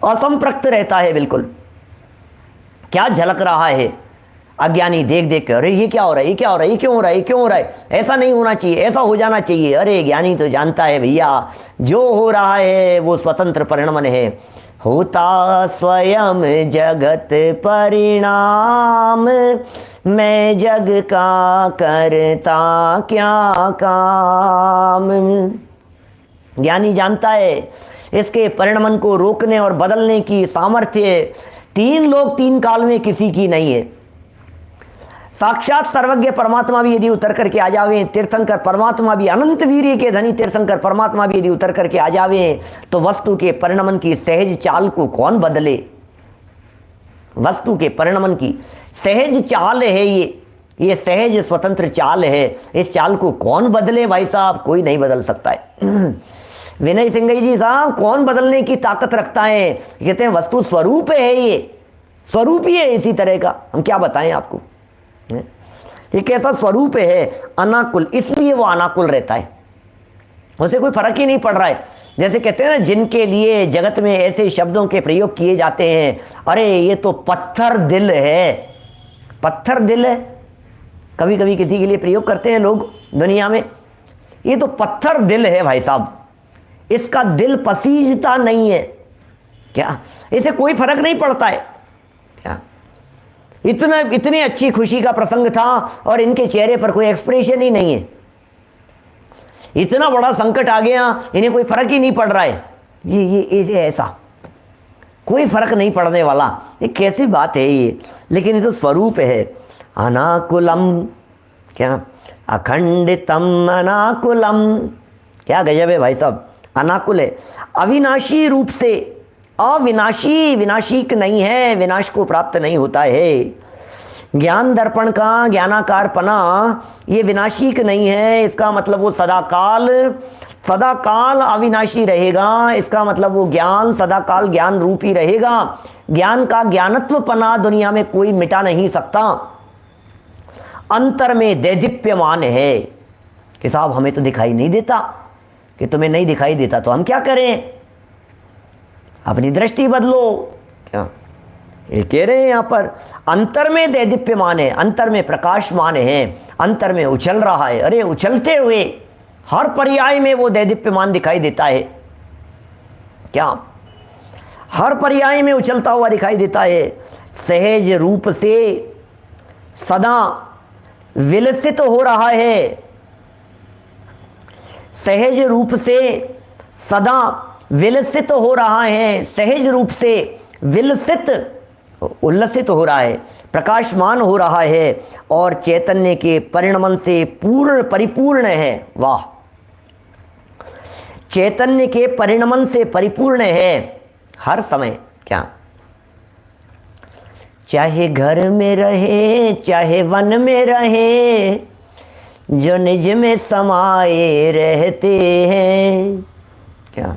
असंप्रक्त रहता है बिल्कुल। क्या झलक रहा है? अज्ञानी देख देख कर अरे ये क्या हो रहा है, ये क्या हो रहा है, ये क्यों हो रहा है, ये क्यों हो रहा है, ऐसा नहीं होना चाहिए, ऐसा हो जाना चाहिए। अरे ज्ञानी तो जानता है भैया जो हो रहा है वो स्वतंत्र परिणमन है। होता स्वयं जगत परिणाम, मैं जग का करता क्या काम। ज्ञानी जानता है इसके परिणमन को रोकने और बदलने की सामर्थ्य तीन लोग तीन काल में किसी की नहीं है। साक्षात सर्वज्ञ परमात्मा भी यदि उतर करके आ जावे, तीर्थंकर परमात्मा भी, अनंत वीर्य के धनी तीर्थंकर परमात्मा भी यदि उतर करके आ जावे तो वस्तु के परिणमन की सहज चाल को कौन बदले? वस्तु के परिणमन की सहज चाल है ये सहज स्वतंत्र चाल है। इस चाल को कौन बदले भाई साहब? कोई नहीं बदल सकता है। विनय सिंघई जी साहब, कौन बदलने की ताकत रखता है? कहते हैं वस्तु स्वरूप है, ये स्वरूप ही है इसी तरह का। हम क्या बताएं आपको, ये कैसा स्वरूप है? अनाकुल, इसलिए वो अनाकुल रहता है, उसे कोई फर्क ही नहीं पड़ रहा है। जैसे कहते हैं ना, जिनके लिए जगत में ऐसे शब्दों के प्रयोग किए जाते हैं, अरे ये तो पत्थर दिल है, पत्थर दिल है, कभी कभी किसी के लिए प्रयोग करते हैं लोग दुनिया में, ये तो पत्थर दिल है भाई साहब, इसका दिल पसीजता नहीं है क्या? इसे कोई फर्क नहीं पड़ता है क्या? इतनी अच्छी खुशी का प्रसंग था और इनके चेहरे पर कोई एक्सप्रेशन ही नहीं है। इतना बड़ा संकट आ गया, इन्हें कोई फर्क ही नहीं पड़ रहा है। ये ऐसा कोई फर्क नहीं पड़ने वाला, ये कैसी बात है ये? लेकिन ये तो स्वरूप है। अनाकुलम, क्या अखंडितम अनाकुलम, क्या गजब है भाई साहब। अनाकुल है, अविनाशी रूप से, अविनाशी, विनाशिक नहीं है, विनाश को प्राप्त नहीं होता है। ज्ञान दर्पण का ज्ञानाकारपना ये विनाशिक नहीं है, इसका मतलब वो सदाकाल सदाकाल अविनाशी रहेगा। इसका मतलब वो ज्ञान सदाकाल ज्ञान रूप ही रहेगा। ज्ञान का ज्ञानत्वपना दुनिया में कोई मिटा नहीं सकता। अंतर में दैदीप्यमान है। कि साहब हमें तो दिखाई नहीं देता, कि तुम्हें नहीं दिखाई देता तो हम क्या करें, अपनी दृष्टि बदलो। क्या ये कह रहे हैं यहाँ पर, अंतर में दैदीप्यमान है, अंतर में प्रकाशमान है, अंतर में उछल रहा है। अरे उछलते हुए हर पर्याय में वो दैदीप्यमान दिखाई देता है। क्या हर पर्याय में उछलता हुआ दिखाई देता है। सहज रूप से सदा विलसित हो रहा है, सहज रूप से सदा विलसित हो रहा है, सहज रूप से विलसित उल्लसित हो रहा है, प्रकाशमान हो रहा है और चैतन्य के परिणमन से पूर्ण परिपूर्ण है। वाह, चैतन्य के परिणमन से परिपूर्ण है हर समय। क्या चाहे घर में रहे चाहे वन में रहे, जो निज में समाये रहते हैं। क्या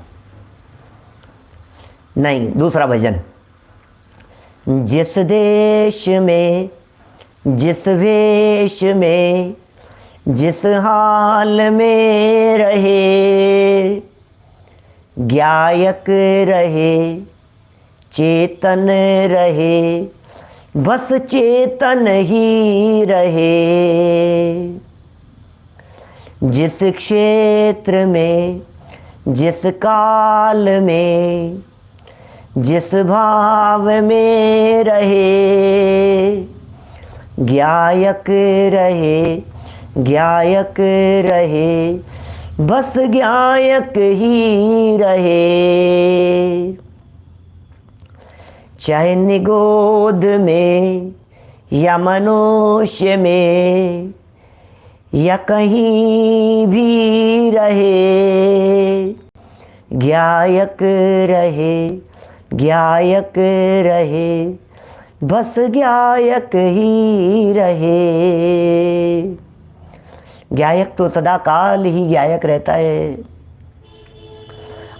नहीं, दूसरा भजन, जिस देश में जिस वेश में जिस हाल में रहे, ज्ञायक रहे चेतन रहे, बस चेतन ही रहे। जिस क्षेत्र में जिस काल में जिस भाव में रहे, ज्ञायक रहे बस ज्ञायक ही रहे। चाहे निगोद में या मनुष्य में या कहीं भी रहे, ज्ञायक रहे बस ज्ञायक ही रहे। ज्ञायक तो सदा काल ही ज्ञायक रहता है,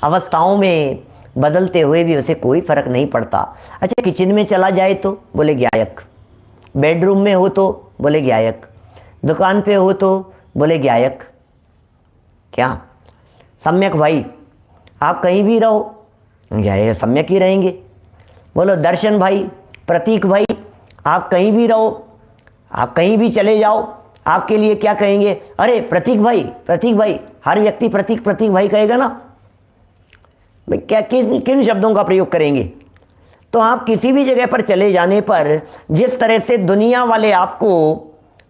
अवस्थाओं में बदलते हुए भी उसे कोई फर्क नहीं पड़ता। अच्छा, किचन में चला जाए तो बोले ज्ञायक, बेडरूम में हो तो बोले ज्ञायक, दुकान पे हो तो बोले ज्ञायक। क्या सम्यक भाई, आप कहीं भी रहो ज्ञायक सम्यक ही रहेंगे। बोलो दर्शन भाई, प्रतीक भाई, आप कहीं भी रहो, आप कहीं भी चले जाओ, आपके लिए क्या कहेंगे, अरे प्रतीक भाई। हर व्यक्ति प्रतीक भाई कहेगा ना, भाई क्या किन शब्दों का प्रयोग करेंगे। तो आप किसी भी जगह पर चले जाने पर जिस तरह से दुनिया वाले आपको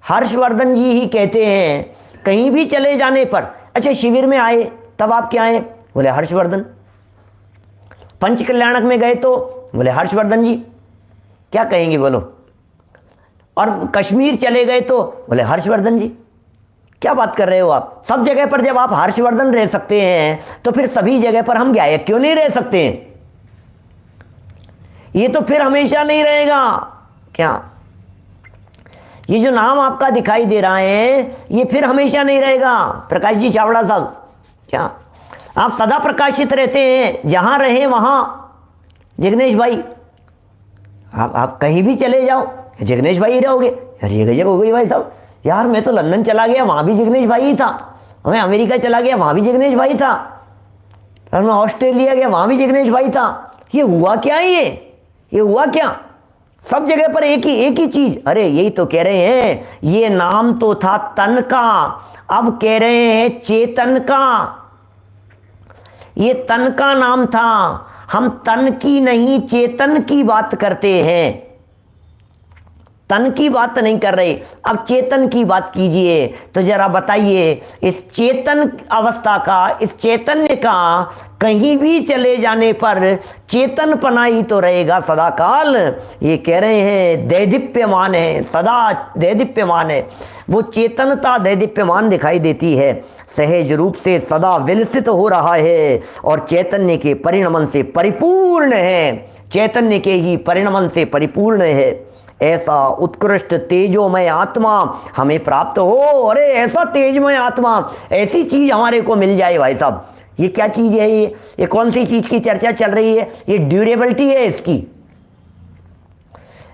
हर्षवर्धन जी ही कहते हैं, कहीं भी चले जाने पर, अच्छा शिविर में आए तब आप क्या आए, बोले हर्षवर्धन। पंच कल्याणक में गए तो बोले हर्षवर्धन जी, क्या कहेंगे बोलो। और कश्मीर चले गए तो बोले हर्षवर्धन जी। क्या बात कर रहे हो आप, सब जगह पर जब आप हर्षवर्धन रह सकते हैं तो फिर सभी जगह पर हम ज्ञायक क्यों नहीं रह सकते हैं। ये तो फिर हमेशा नहीं रहेगा। क्या ये जो नाम आपका दिखाई दे रहा है ये फिर हमेशा नहीं रहेगा। प्रकाश जी चावड़ा साहब, क्या आप सदा प्रकाशित रहते हैं, जहां रहे वहां। जिग्नेश भाई, आप कहीं भी चले जाओ जिग्नेश भाई ही रहोगे। यार ये गजब हो गई भाई साहब, यार मैं तो लंदन चला गया वहां भी जिग्नेश भाई ही था, मैं अमेरिका चला गया वहां भी जिग्नेश भाई था, और मैं ऑस्ट्रेलिया गया वहां भी जिग्नेश भाई था। ये हुआ क्या, ये हुआ क्या, सब जगह पर एक ही चीज। अरे यही तो कह रहे हैं, ये नाम तो था तन का, अब कह रहे हैं चेतन का। ये तन का नाम था, हम तन की नहीं चेतन की बात करते हैं, तन की बात नहीं कर रहे। अब चेतन की बात कीजिए तो जरा बताइए, इस चेतन अवस्था का, इस चैतन्य का कहीं भी चले जाने पर चेतनपना ही तो रहेगा सदा काल। ये कह रहे हैं दैदीप्यमान है, सदा दैदीप्यमान है, वो चेतनता दैदीप्यमान दिखाई देती है, सहज रूप से सदा विलसित हो रहा है और चैतन्य के परिणमन से परिपूर्ण है, चैतन्य के ही परिणमन से परिपूर्ण है। ऐसा उत्कृष्ट तेजोमय आत्मा हमें प्राप्त हो। अरे ऐसा तेजमय आत्मा, ऐसी चीज हमारे को मिल जाए भाई साहब। ये क्या चीज है, ये कौन सी चीज की चर्चा चल रही है, ये ड्यूरेबिलिटी है इसकी।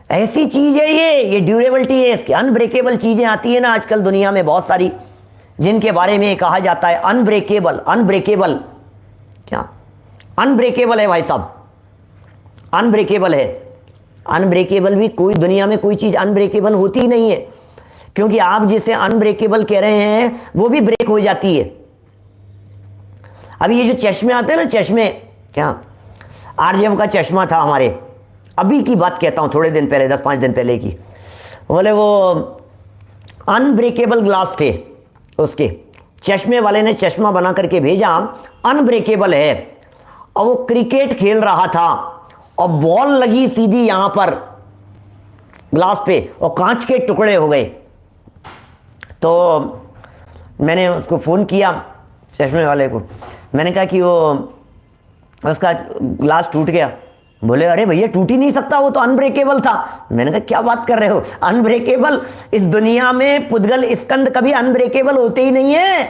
ऐसी चीज़ है ये ड्यूरेबिलिटी है इसकी। अनब्रेकेबल चीज़ें आती है ना आजकल दुनिया में बहुत सारी, जिनके बारे में कहा जाता है अनब्रेकेबल। अनब्रेकेबल क्या अनब्रेकेबल है भाई साहब, अनब्रेकेबल है। अनब्रेकेबल भी कोई दुनिया में कोई चीज़ अनब्रेकेबल होती ही नहीं है, क्योंकि आप जिसे अनब्रेकेबल कह रहे हैं वो भी ब्रेक हो जाती है। अभी ये जो चश्मे आते हैं ना, चश्मे क्या आरजेएम का चश्मा था हमारे, अभी की बात कहता हूँ, थोड़े दिन पहले 10-5 दिन पहले की, बोले वो अनब्रेकेबल ग्लास थे, उसके चश्मे वाले ने चश्मा बना करके भेजा अनब्रेकेबल है। और वो क्रिकेट खेल रहा था और बॉल लगी सीधी यहां पर ग्लास पे और कांच के टुकड़े हो गए। तो मैंने उसको फ़ोन किया चश्मे वाले को, मैंने कहा कि वो उसका ग्लास टूट गया। बोले अरे भैया टूट ही नहीं सकता, वो तो अनब्रेकेबल था। मैंने कहा क्या बात कर रहे हो, अनब्रेकेबल? इस दुनिया में पुद्गल स्कंद कभी अनब्रेकेबल होते ही नहीं है।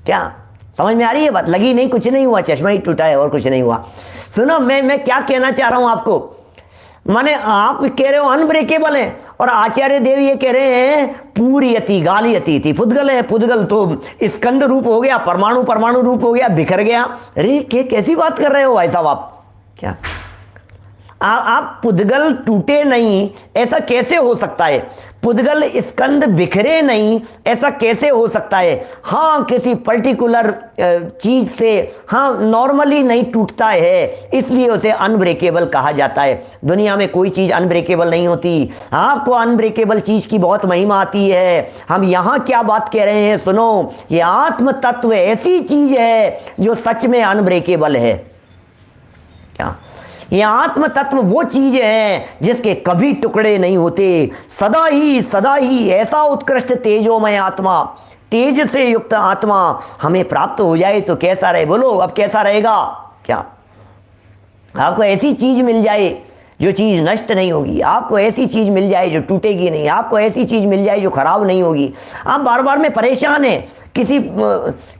क्या समझ में आ रही है बात? लगी नहीं, कुछ नहीं हुआ, चश्मा ही टूटा है और कुछ नहीं हुआ। सुनो मैं क्या कहना चाह रहा हूं आपको, माने आप कह रहे हो अनब्रेकेबल है और आचार्य देव ये कह रहे हैं पूर्यति गालियति थी। पुद्गल है, पुद्गल तो स्कंद रूप हो गया, परमाणु परमाणु रूप हो गया, बिखर गया। अरे कैसी बात कर रहे हो भाई साहब आप? क्या आप पुद्गल टूटे नहीं ऐसा कैसे हो सकता है? पुद्गल स्कंद बिखरे नहीं ऐसा कैसे हो सकता है? हाँ किसी पर्टिकुलर चीज से हाँ नॉर्मली नहीं टूटता है, इसलिए उसे अनब्रेकेबल कहा जाता है। दुनिया में कोई चीज अनब्रेकेबल नहीं होती। आपको अनब्रेकेबल चीज की बहुत महिमा आती है। हम यहाँ क्या बात कह रहे हैं सुनो, ये आत्म तत्व ऐसी चीज है जो सच में अनब्रेकेबल है। क्या ये आत्म तत्व वो चीज है जिसके कभी टुकड़े नहीं होते, सदा ही ऐसा उत्कृष्ट तेजोमय आत्मा, तेज से युक्त आत्मा हमें प्राप्त हो जाए तो कैसा रहे? बोलो अब कैसा रहेगा? क्या आपको ऐसी चीज मिल जाए जो चीज नष्ट नहीं होगी, आपको ऐसी चीज मिल जाए जो टूटेगी नहीं, आपको ऐसी चीज मिल जाए जो खराब नहीं होगी। आप बार बार में परेशान हैं,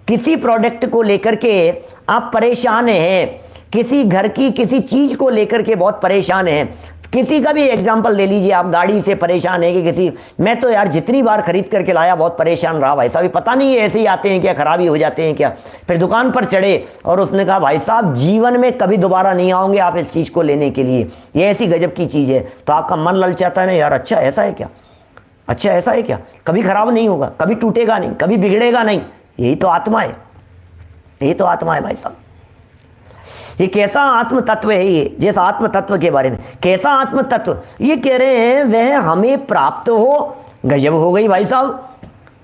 किसी प्रोडक्ट को लेकर के आप परेशान हैं, किसी घर की किसी चीज को लेकर के बहुत परेशान है। किसी का भी एग्जांपल ले लीजिए, आप गाड़ी से परेशान है कि किसी, मैं तो यार जितनी बार खरीद करके लाया बहुत परेशान रहा भाई साहब, पता नहीं ऐसे ही आते हैं क्या, खराबी हो जाते हैं क्या। फिर दुकान पर चढ़े और उसने कहा भाई साहब जीवन में कभी दोबारा नहीं आओगे आप इस चीज़ को लेने के लिए, ये ऐसी गजब की चीज़ है। तो आपका मन ललचाता है ना, यार अच्छा ऐसा है क्या, अच्छा ऐसा है क्या, कभी खराब नहीं होगा, कभी टूटेगा नहीं, कभी बिगड़ेगा नहीं। यही तो आत्मा है, यही तो आत्मा है भाई साहब। ये कैसा आत्म तत्व है? ये जिस आत्म तत्व के बारे में, कैसा आत्म तत्व ये कह रहे हैं वह हमें प्राप्त हो। गजब हो गई भाई साहब,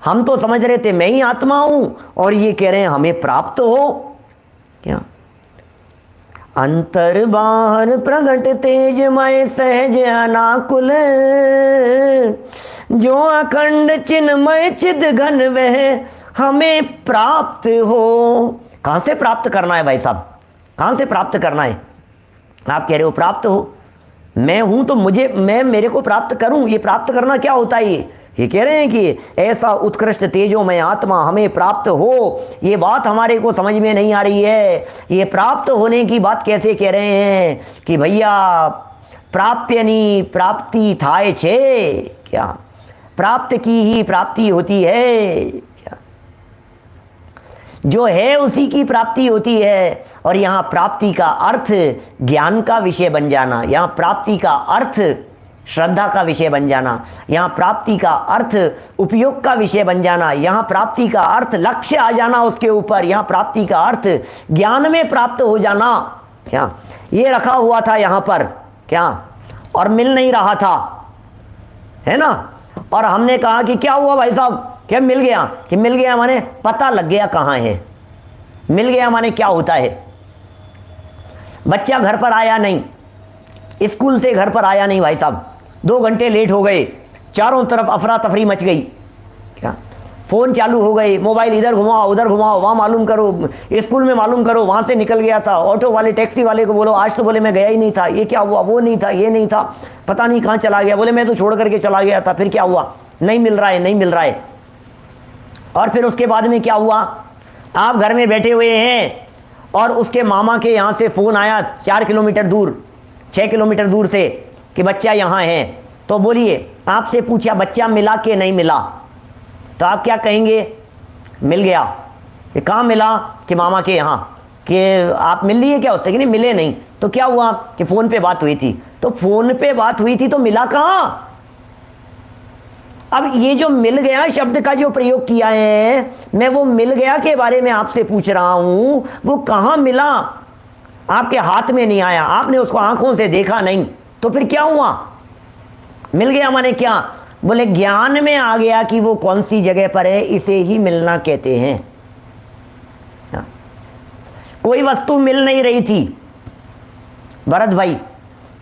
हम तो समझ रहे थे मैं ही आत्मा हूं और ये कह रहे हैं हमें प्राप्त हो। क्या अंतर बाहर प्रगट तेजमय सहज अनाकुल, जो अखंड चिन्मय चिद घन वह हमें प्राप्त हो। कहां से प्राप्त करना है भाई साहब, कहां से प्राप्त करना है? आप कह रहे हो प्राप्त हो, मैं हूं तो मेरे को प्राप्त करूं, ये प्राप्त करना क्या होता है? ये कह रहे हैं कि ऐसा उत्कृष्ट तेजोमय आत्मा हमें प्राप्त हो। ये बात हमारे को समझ में नहीं आ रही है। ये प्राप्त होने की बात कैसे कह रहे हैं कि भैया प्राप्यनी प्राप्ति थाय छे, क्या प्राप्त की ही प्राप्ति होती है, जो है उसी की प्राप्ति होती है। और यहाँ प्राप्ति का अर्थ ज्ञान का विषय बन जाना, यहाँ प्राप्ति का अर्थ श्रद्धा का विषय बन जाना, यहाँ प्राप्ति का अर्थ उपयोग का विषय बन जाना, यहाँ प्राप्ति का अर्थ लक्ष्य आ जाना उसके ऊपर, यहाँ प्राप्ति का अर्थ ज्ञान में प्राप्त हो जाना। क्या ये रखा हुआ था यहाँ पर क्या, और मिल नहीं रहा था, है ना। और हमने कहा कि क्या हुआ भाई साहब, क्या मिल गया? कि मिल गया माने पता लग गया कहाँ है, मिल गया माने क्या होता है? बच्चा घर पर आया नहीं, स्कूल से घर पर आया नहीं भाई साहब, 2 घंटे लेट हो गए, चारों तरफ अफरा तफरी मच गई। क्या फ़ोन चालू हो गए, मोबाइल इधर घुमाओ उधर घुमाओ, वहाँ मालूम करो, स्कूल में मालूम करो, वहाँ से निकल गया था, ऑटो वाले टैक्सी वाले को बोलो आज तो बोले मैं गया ही नहीं था, ये क्या हुआ, वो नहीं था, ये नहीं था, पता नहीं कहाँ चला गया, बोले मैं तो छोड़ करके चला गया था, फिर क्या हुआ, नहीं मिल रहा है, नहीं मिल रहा है। और फिर उसके बाद में क्या हुआ, आप घर में बैठे हुए हैं और उसके मामा के यहाँ से फ़ोन आया 4 किलोमीटर दूर 6 किलोमीटर दूर से, कि बच्चा यहाँ है, तो बोलिए आपसे पूछा बच्चा मिला कि नहीं मिला, तो आप क्या कहेंगे? मिल गया। कि कहाँ मिला? कि मामा के यहाँ। कि आप मिल लिए क्या उससे? कि नहीं मिले नहीं। तो क्या हुआ? कि फ़ोन पे बात हुई थी। तो फ़ोन पे बात हुई थी तो मिला कहाँ? अब ये जो मिल गया शब्द का जो प्रयोग किया है, मैं वो मिल गया के बारे में आपसे पूछ रहा हूं, वो कहाँ मिला? आपके हाथ में नहीं आया, आपने उसको आंखों से देखा नहीं, तो फिर क्या हुआ? मिल गया माने क्या? बोले ज्ञान में आ गया कि वो कौन सी जगह पर है, इसे ही मिलना कहते हैं। कोई वस्तु मिल नहीं रही थी भरत भाई,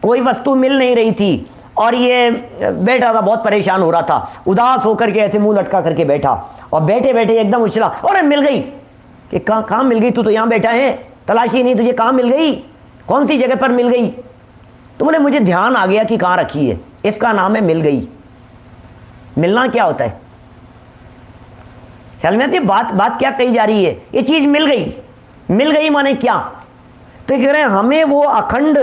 कोई वस्तु मिल नहीं रही थी, और ये बैठा था, बहुत परेशान हो रहा था, उदास होकर के ऐसे मुंह लटका करके बैठा, और बैठे बैठे एकदम उछला, अरे मिल गई। कि कहाँ मिल गई? तू तो यहाँ बैठा है, तलाशी नहीं तुझे, कहाँ मिल गई? कौन सी जगह पर मिल गई? तो बोले मुझे ध्यान आ गया कि कहाँ रखी है, इसका नाम है मिल गई। मिलना क्या होता है? ख्याल में आती है बात क्या कही जा रही है? ये चीज मिल गई। मिल गई माने क्या? तो कह रहे हैं हमें वो अखंड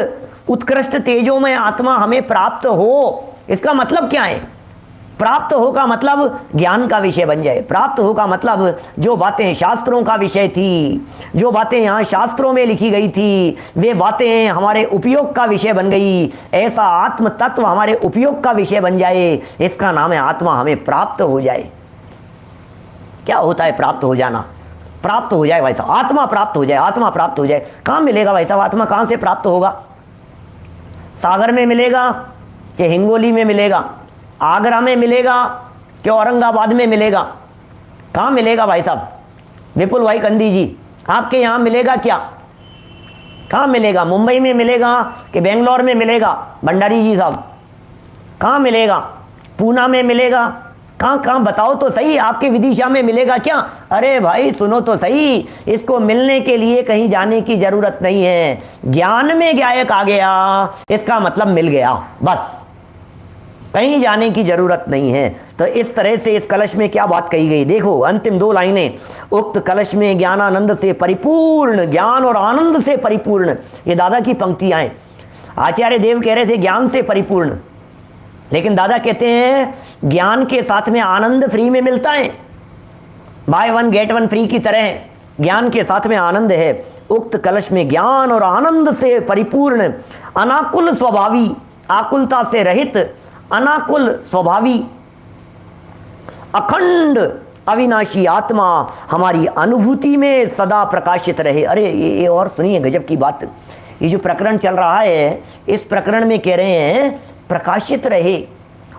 उत्कृष्ट तेजों में आत्मा हमें प्राप्त हो। इसका मतलब क्या है? प्राप्त हो का मतलब ज्ञान का विषय बन जाए। प्राप्त हो का मतलब जो बातें शास्त्रों का विषय थी, जो बातें यहाँ शास्त्रों में लिखी गई थी, वे बातें हमारे उपयोग का विषय बन गई। ऐसा आत्म तत्व हमारे उपयोग का विषय बन जाए, इसका नाम है आत्मा हमें प्राप्त हो जाए। क्या होता है प्राप्त हो जाना? प्राप्त हो जाए भाई साहब, आत्मा प्राप्त हो जाए, आत्मा प्राप्त हो जाए। कहाँ मिलेगा भाई साहब आत्मा? कहाँ से प्राप्त होगा? सागर में मिलेगा कि हिंगोली में मिलेगा? आगरा में मिलेगा कि औरंगाबाद में मिलेगा? कहाँ मिलेगा भाई साहब? विपुल भाई कंदी जी, आपके यहाँ मिलेगा क्या? कहाँ मिलेगा? मुंबई में मिलेगा कि बेंगलोर में मिलेगा? भंडारी जी साहब कहाँ मिलेगा? पूना में मिलेगा? कहाँ बताओ तो सही, आपके विदिशा में मिलेगा क्या? अरे भाई सुनो तो सही, इसको मिलने के लिए कहीं जाने की जरूरत नहीं है। ज्ञान में गायक आ गया, इसका मतलब मिल गया, बस, कहीं जाने की जरूरत नहीं है। तो इस तरह से इस कलश में क्या बात कही गई? देखो अंतिम 2 लाइनें, उक्त कलश में ज्ञानानंद से परिपूर्ण, ज्ञान और आनंद से परिपूर्ण, ये दादा की पंक्तियां हैं। आचार्य देव कह रहे थे ज्ञान से परिपूर्ण, लेकिन दादा कहते हैं ज्ञान के साथ में आनंद फ्री में मिलता है, बाय 1 गेट 1 फ्री की तरह ज्ञान के साथ में आनंद है। उक्त कलश में ज्ञान और आनंद से परिपूर्ण, अनाकुल स्वभावी, आकुलता से रहित, अनाकुल स्वभावी, अखंड अविनाशी आत्मा हमारी अनुभूति में सदा प्रकाशित रहे। अरे ये और सुनिए गजब की बात, ये जो प्रकरण चल रहा है, इस प्रकरण में कह रहे हैं प्रकाशित रहे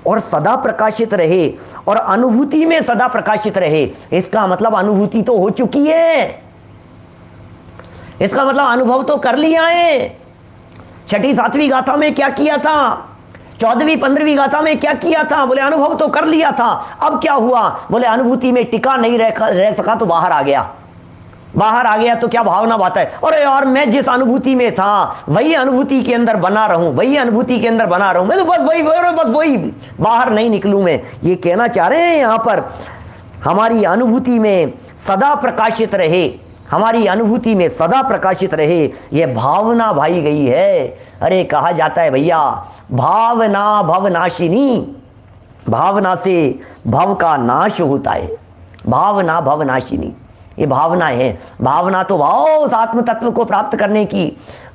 और सदा प्रकाशित रहे और अनुभूति में सदा प्रकाशित रहे। इसका मतलब अनुभूति तो हो चुकी है, इसका मतलब अनुभव तो कर लिया है। 6ठी 7वीं गाथा में क्या किया था? 14वीं 15वीं गाथा में क्या किया था? बोले अनुभव तो कर लिया था। अब क्या हुआ? बोले अनुभूति में टिका नहीं रह सका तो बाहर आ गया। बाहर आ गया तो क्या भावना बात है? अरे यार मैं जिस अनुभूति में था वही अनुभूति के अंदर बना रहूं, वही अनुभूति के अंदर बना रहूं, मैं तो बस वही बाहर नहीं निकलूं। मैं ये कहना चाह रहे हैं यहां पर हमारी अनुभूति में सदा प्रकाशित रहे, हमारी अनुभूति में सदा प्रकाशित रहे, यह भावना भाई गई है। अरे कहा जाता है भैया भावना भवनाशिनी, भावना से भव का नाश होता है। भावना भवनाशिनी, ये भावना है। भावना तो भाव उस आत्म तत्व को प्राप्त करने की,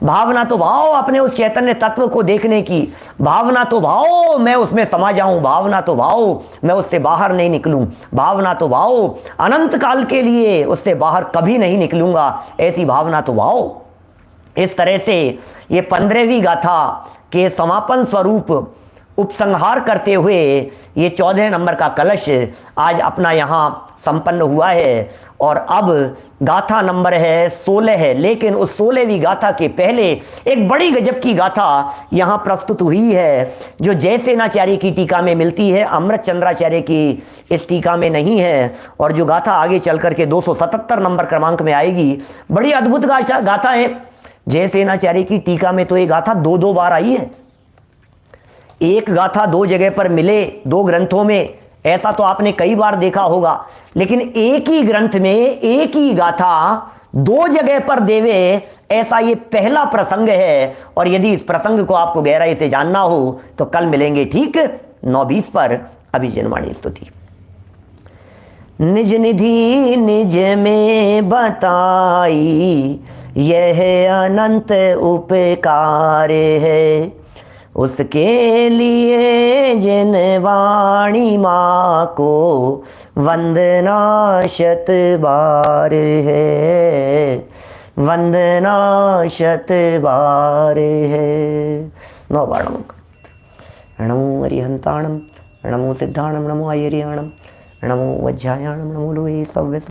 भावना तो भाव अपने उस चैतन्य तत्व को देखने की, भावना तो भाव मैं उसमें समा जाऊं, भावना तो भाव मैं उससे बाहर नहीं निकलूं, भावना तो भाव अनंत काल के लिए उससे बाहर कभी नहीं निकलूंगा, ऐसी भावना तो भाव। इस तरह से ये 15वीं गाथा के समापन स्वरूप उपसंहार करते हुए ये 14 नंबर का कलश आज अपना यहाँ संपन्न हुआ है। और अब गाथा नंबर है 16 है, लेकिन उस 16वीं गाथा के पहले एक बड़ी गजब की गाथा यहाँ प्रस्तुत हुई है जो जयसेनाचार्य की टीका में मिलती है, अमृत चंद्राचार्य की इस टीका में नहीं है। और जो गाथा आगे चल करके 277 नंबर क्रमांक में आएगी, बड़ी अद्भुत गाथा है। जयसेनाचार्य की टीका में तो ये गाथा 2 बार आई है। एक गाथा 2 जगह पर मिले 2 ग्रंथों में, ऐसा तो आपने कई बार देखा होगा, लेकिन एक ही ग्रंथ में एक ही गाथा दो जगह पर देवे, ऐसा ये पहला प्रसंग है। और यदि इस प्रसंग को आपको गहराई से जानना हो तो कल मिलेंगे ठीक 9:20 पर। अभी जनवाणी स्तुति। निज निधि निज में बताई, यह अनंत उपकार है। उसके लिए जिन वाणी माँ को वंदना शत बार है, वंदना शत बार है। नौ बार नमो अरिहंताणम, नमो सिद्धाणम, नमो आयरियाणम, नमो वज्रायाणम, नमो लोहे सव्य